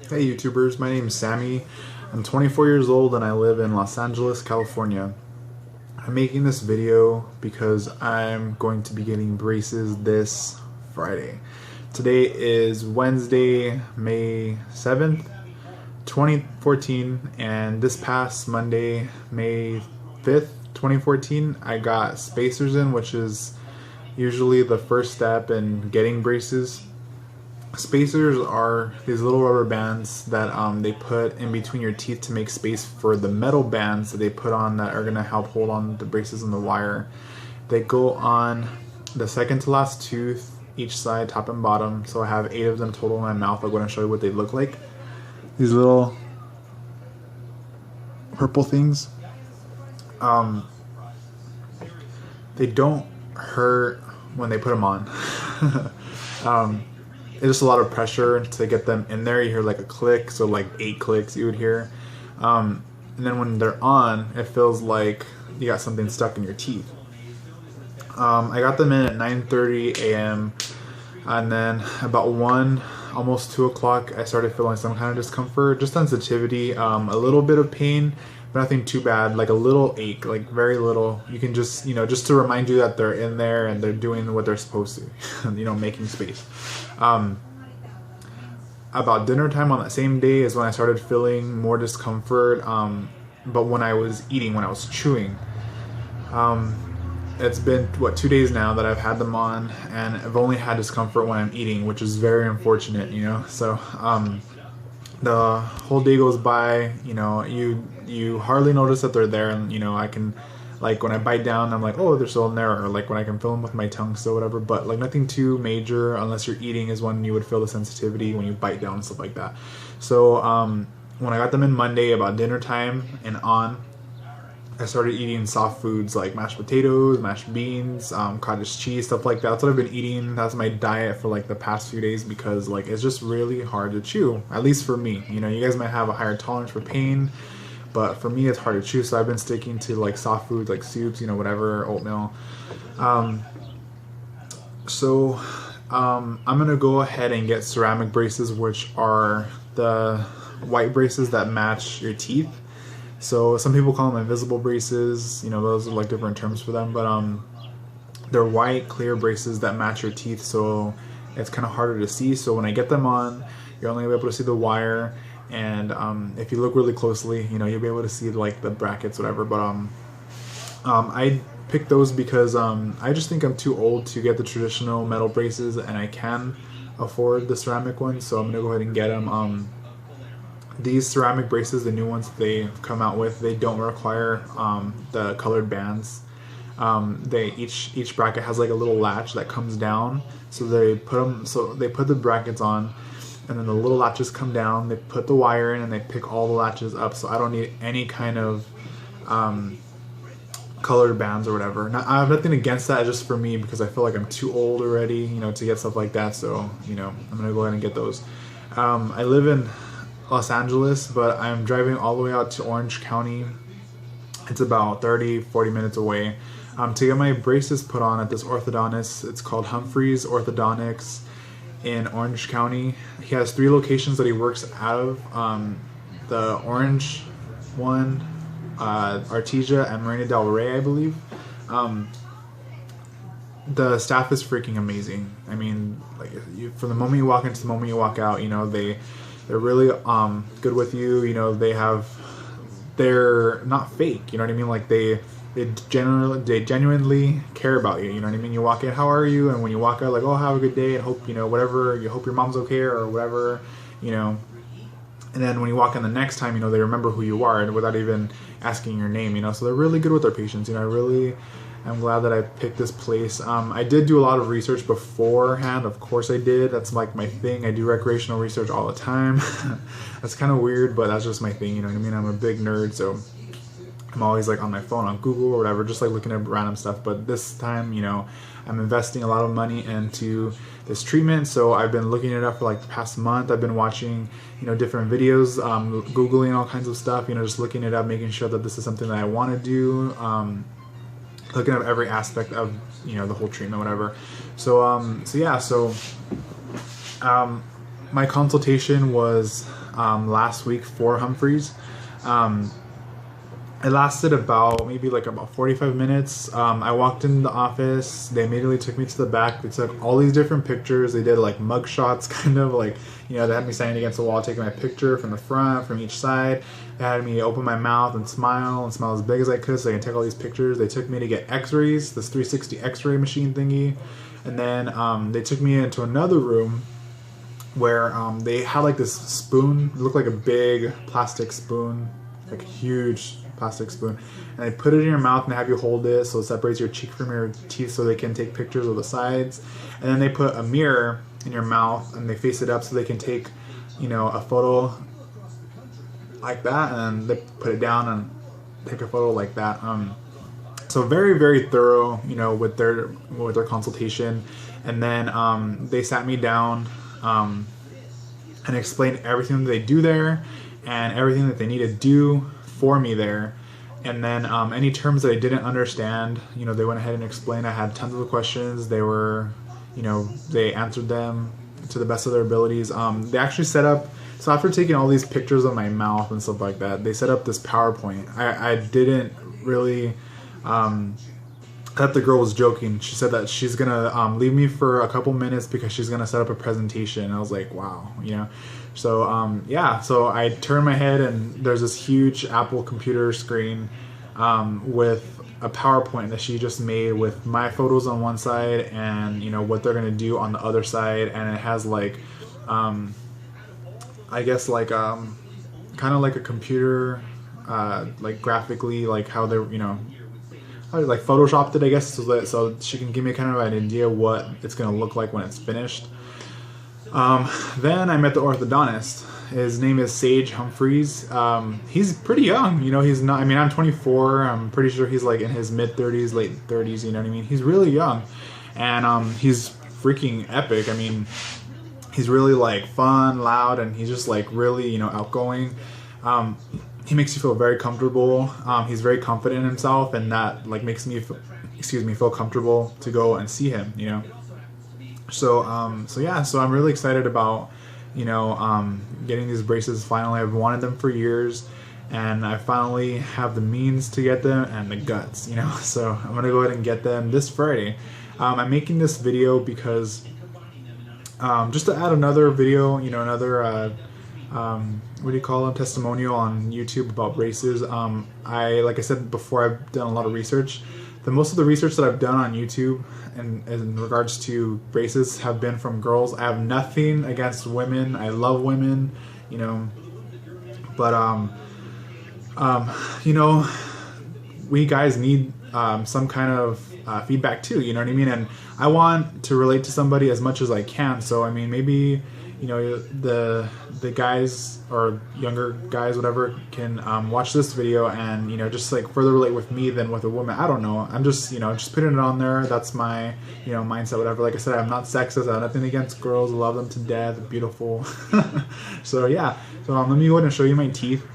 Hey YouTubers, my name is Sammy. I'm 24 years old and I live in Los Angeles, California. I'm making this video because I'm going to be getting braces this Friday. Today is Wednesday, May 7th, 2014, and this past Monday, May 5th, 2014, I got spacers in, which is usually the first step in getting braces. Spacers are these little rubber bands that they put in between your teeth to make space for the metal bands that they put on that are going to help hold on the braces and the wire. They go on the second to last tooth, each side, top and bottom. So I have 8 of them total in my mouth. I'm going to show you what they look like. These little purple things. They don't hurt when they put them on. It's just a lot of pressure to get them in there. You hear like a click, so like 8 clicks you would hear. And then when they're on, it feels like you got something stuck in your teeth. I got them in at 9:30 a.m. and then about 1, almost 2 o'clock, I started feeling some kind of discomfort, just sensitivity, a little bit of pain, but nothing too bad, like a little ache, like very little. You can just, just to remind you that they're in there and they're doing what they're supposed to, making space. About dinner time on that same day is when I started feeling more discomfort, but when I was eating, when I was chewing. It's been, 2 days now that I've had them on, and I've only had discomfort when I'm eating, which is very unfortunate, so the whole day goes by, you hardly notice that they're there, and I can, like, when I bite down, I'm like, oh, they're still in there, or like when I can feel them with my tongue, so whatever, but like nothing too major. Unless you're eating is when you would feel the sensitivity when you bite down and stuff like that. So when I got them in Monday about dinner time and on, I started eating soft foods like mashed potatoes, mashed beans, cottage cheese, stuff like that. That's what I've been eating. That's my diet for like the past few days, because like it's just really hard to chew, at least for me. You guys might have a higher tolerance for pain, but for me it's hard to chew, so I've been sticking to like soft foods like soups, whatever, oatmeal. I'm gonna go ahead and get ceramic braces, which are the white braces that match your teeth. So some people call them invisible braces, those are like different terms for them, but they're white clear braces that match your teeth, so it's kind of harder to see. So when I get them on, you're only able to see the wire, and if you look really closely, you'll be able to see like the brackets, whatever. But I picked those because I just think I'm too old to get the traditional metal braces, and I can afford the ceramic ones, so I'm gonna go ahead and get them. These ceramic braces, the new ones they come out with, they don't require the colored bands. Each bracket has like a little latch that comes down, so they put the brackets on, and then the little latches come down. They put the wire in and they pick all the latches up, so I don't need any kind of colored bands or whatever. Now, I have nothing against that, just for me, because I feel like I'm too old already, to get stuff like that. So I'm gonna go ahead and get those. I live in Los Angeles, but I'm driving all the way out to Orange County. It's about 30-40 minutes away to get my braces put on at this orthodontist. It's called Humphreys Orthodontics in Orange County. He has 3 locations that he works out of. The Orange one, Artesia, and Marina Del Rey, I believe. The staff is freaking amazing. I mean, like, from the moment you walk in to the moment you walk out, they're really good with you. They're not fake. You know what I mean? Like they genuinely care about you. You know what I mean? You walk in, how are you? And when you walk out, like, oh, have a good day. I hope whatever. You hope your mom's okay or whatever. And then when you walk in the next time, they remember who you are, and without even asking your name. So they're really good with their patients. I'm glad that I picked this place. I did do a lot of research beforehand. Of course I did. That's like my thing. I do recreational research all the time. That's kind of weird, but that's just my thing. You know what I mean? I'm a big nerd, so I'm always like on my phone, on Google or whatever, just like looking at random stuff. But this time, I'm investing a lot of money into this treatment. So I've been looking it up for like the past month. I've been watching, different videos, Googling all kinds of stuff, just looking it up, making sure that this is something that I want to do. Looking at every aspect of the whole treatment, whatever. So my consultation was last week for Humphreys. It lasted about maybe like about 45 minutes. I walked in the office. They immediately took me to the back. They took all these different pictures. They did like mug shots, kind of like, you know, they had me standing against the wall, taking my picture from the front, from each side. They had me open my mouth and smile as big as I could so I can take all these pictures. They took me to get x-rays, this 360 x-ray machine thingy. And then they took me into another room where they had like this spoon. It looked like a big plastic spoon, like a huge plastic spoon, and they put it in your mouth and they have you hold it so it separates your cheek from your teeth so they can take pictures of the sides. And then they put a mirror in your mouth and they face it up so they can take, you know, a photo like that, and they put it down and take a photo like that. So very, very thorough, you know, with their consultation. And then they sat me down and explained everything that they do there and everything that they need to do for me there. And then any terms that I didn't understand, you know, they went ahead and explained. I had tons of questions. They were, you know, they answered them to the best of their abilities. They actually set up, so after taking all these pictures of my mouth and stuff like that, they set up this PowerPoint. I didn't really, I thought the girl was joking. She said that she's gonna leave me for a couple minutes because she's gonna set up a presentation. And I was like, wow, you know. So yeah, so I turned my head and there's this huge Apple computer screen with a PowerPoint that she just made with my photos on one side and, you know, what they're gonna do on the other side. And it has like, I guess like kind of like a computer, like graphically, like how they're, you know, like photoshopped it, I guess, so she can give me kind of an idea what it's gonna look like when it's finished. Then I met the orthodontist. His name is Sage Humphreys. He's pretty young, you know, he's not, I mean, I'm 24, I'm pretty sure he's like in his mid-30s, late 30s, you know what I mean? He's really young, and he's freaking epic. I mean, he's really like fun, loud, and he's just like really, you know, outgoing. He makes you feel very comfortable. He's very confident in himself, and that like makes me feel comfortable to go and see him, you know. So yeah, so I'm really excited about, you know, getting these braces finally. I've wanted them for years, and I finally have the means to get them and the guts, you know. So I'm gonna go ahead and get them this Friday. I'm making this video because just to add another video, you know, another what do you call them, testimonial on YouTube about braces. Like I said before, I've done a lot of research. Most of the research that I've done on YouTube in regards to braces have been from girls. I have nothing against women. I love women, you know, but you know, we guys need some kind of feedback too, you know what I mean? And I want to relate to somebody as much as I can. So I mean, maybe, you know, the guys or younger guys, whatever, can watch this video and, you know, just like further relate with me than with a woman. I don't know. I'm just, you know, just putting it on there. That's my, you know, mindset, whatever. Like I said, I'm not sexist. I have nothing against girls. I love them to death. They're beautiful. So yeah. So let me go ahead and show you my teeth.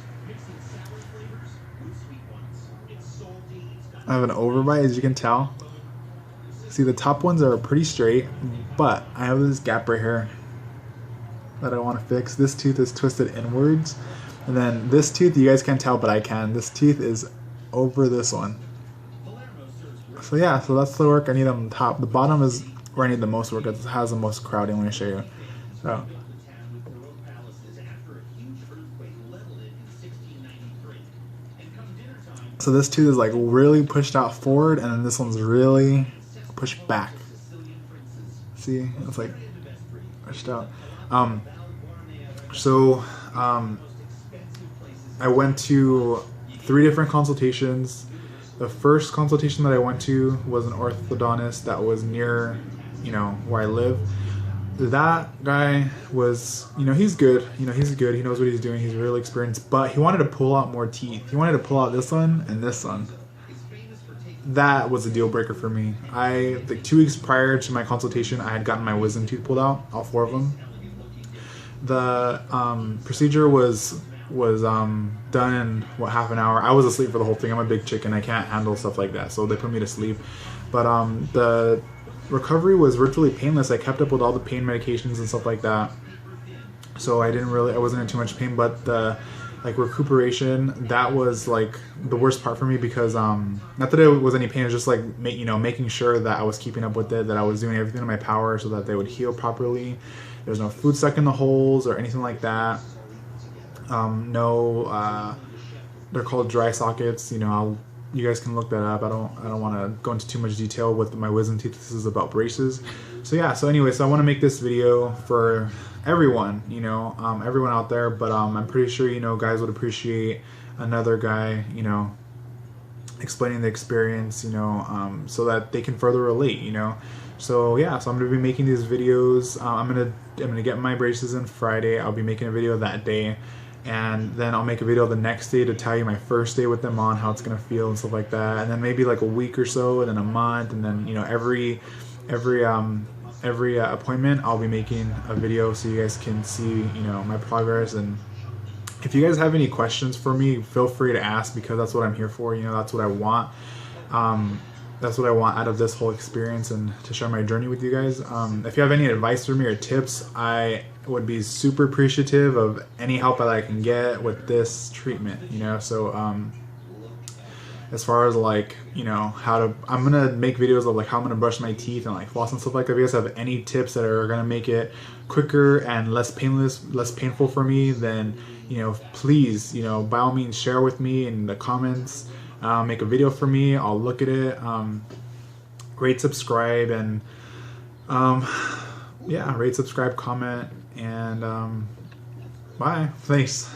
I have an overbite, as you can tell. See, the top ones are pretty straight, but I have this gap right here that I want to fix. This tooth is twisted inwards, and then this tooth, you guys can't tell, but I can. This tooth is over this one. So yeah, so that's the work I need on the top. The bottom is where I need the most work. It has the most crowding. Let me show you. So this tooth is like really pushed out forward, and then this one's really pushed back. See, it's like pushed out. I went to 3 different consultations. The first consultation that I went to was an orthodontist that was near, you know, where I live. That guy was, you know, he's good. You know, he's good. He knows what he's doing. He's really experienced. But he wanted to pull out more teeth. He wanted to pull out this one and this one. That was a deal breaker for me. Like 2 weeks prior to my consultation, I had gotten my wisdom tooth pulled out, all 4 of them. The procedure was done in what, half an hour. I was asleep for the whole thing. I'm a big chicken. I can't handle stuff like that, so they put me to sleep. But the recovery was virtually painless. I kept up with all the pain medications and stuff like that. so I wasn't in too much pain. But the like recuperation, that was like the worst part for me, because not that it was any pain, it was just like making sure that I was keeping up with it, that I was doing everything in my power so that they would heal properly. There's no food stuck in the holes or anything like that. They're called dry sockets. You guys can look that up. I don't want to go into too much detail with my wisdom teeth. This is about braces. So yeah. So anyway, so I want to make this video for everyone. Everyone out there. But I'm pretty sure guys would appreciate another guy explaining the experience. So that they can further relate. So yeah. So I'm gonna be making these videos. I'm gonna get my braces in Friday. I'll be making a video that day. And then I'll make a video the next day to tell you my first day with them on, how it's gonna feel and stuff like that. And then maybe like a week or so, and then a month, and then every appointment I'll be making a video so you guys can see my progress. And if you guys have any questions for me, feel free to ask, because that's what I'm here for. That's what I want. That's what I want out of this whole experience, and to share my journey with you guys. If you have any advice for me or tips, I would be super appreciative of any help that I can get with this treatment. So as far as like I'm gonna make videos of like how I'm gonna brush my teeth and like floss and stuff like that. If you guys have any tips that are gonna make it quicker and less painful for me, then please by all means share with me in the comments. Make a video for me. I'll look at it. Rate, subscribe, and yeah, rate, subscribe, comment, and bye. Thanks.